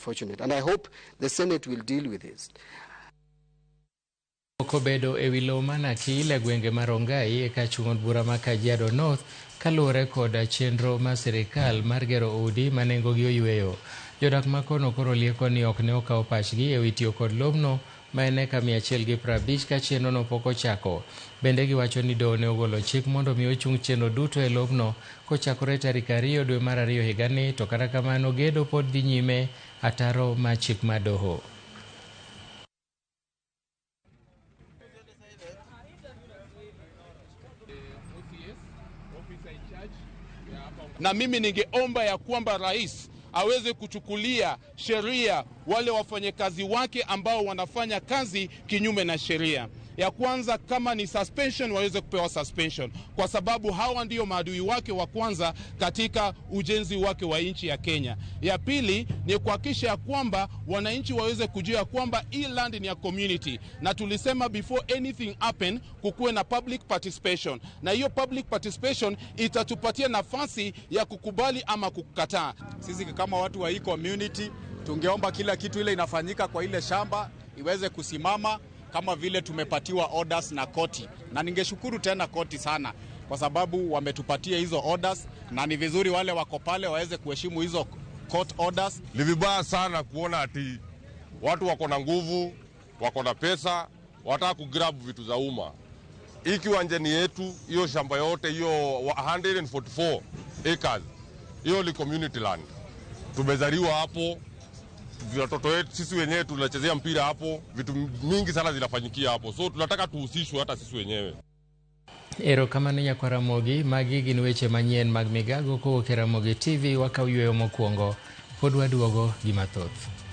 unfortunate. And I hope the Senate will deal with this. Kobedo ewilo na kile gwenge marongai e kachung'od bura ma Kajiado North kaluwore koda chenro ma sirikal mar gero udi manengogi oyweyo. Jodak makono koro lieko ni ok ne okawo pachgi e wi tiyo kod lobno ma en eka 150 ka chenro no pok ochako. Bende giwacho ni doho ne ogolo chik mondo mi ochung chenro duto e lobno kochakore tarik 2 dwe mar 2 higani, to kata kamano gedo pod dhi nyime ataro ma chik ma doho. Na mimi ningeomba ya kwamba rais aweze kuchukulia sheria wale wafanyakazi wake ambao wanafanya kazi kinyume na sheria. Ya kwanza, kama ni suspension, waweze kupewa suspension, kwa sababu hawa ndio maadui wake wa kwanza katika ujenzi wake wa nchi ya Kenya. Ya pili ni kuhakikisha ya kwamba wananchi waweze kujua kwamba hii land ni ya community, na tulisema before anything happen kukuwe na public participation, na hiyo public participation itatupatia nafasi ya kukubali ama kukataa. Sisi kama watu wa hii community tungeomba kila kitu ile inafanyika kwa ile shamba iweze kusimama kama vile tumepatiwa orders na koti. Na ningeshukuru tena koti sana kwa sababu wametupatia hizo orders, na ni vizuri wale wako pale waweze kuheshimu hizo court orders. Ni vibaya sana kuona ati watu wako na nguvu, wako na pesa, wataka kugrab vitu za umma. Hii kiwanja ni yetu, hiyo shamba yote, hiyo 144 acres. Hiyo ni community land. Tumezaliwa hapo, watoto wetu sisi wenyewe tunachezea mpira hapo, vitu mingi sana zinafanyikia hapo. So tunataka tuhusishwe hata sisi wenyewe. Erokamano Nyakaramogi, magi gin weche manyien mag migago kowuok e Ramogi TV, wakawuoyo mokwongo. Pod waduogo gi mathoth.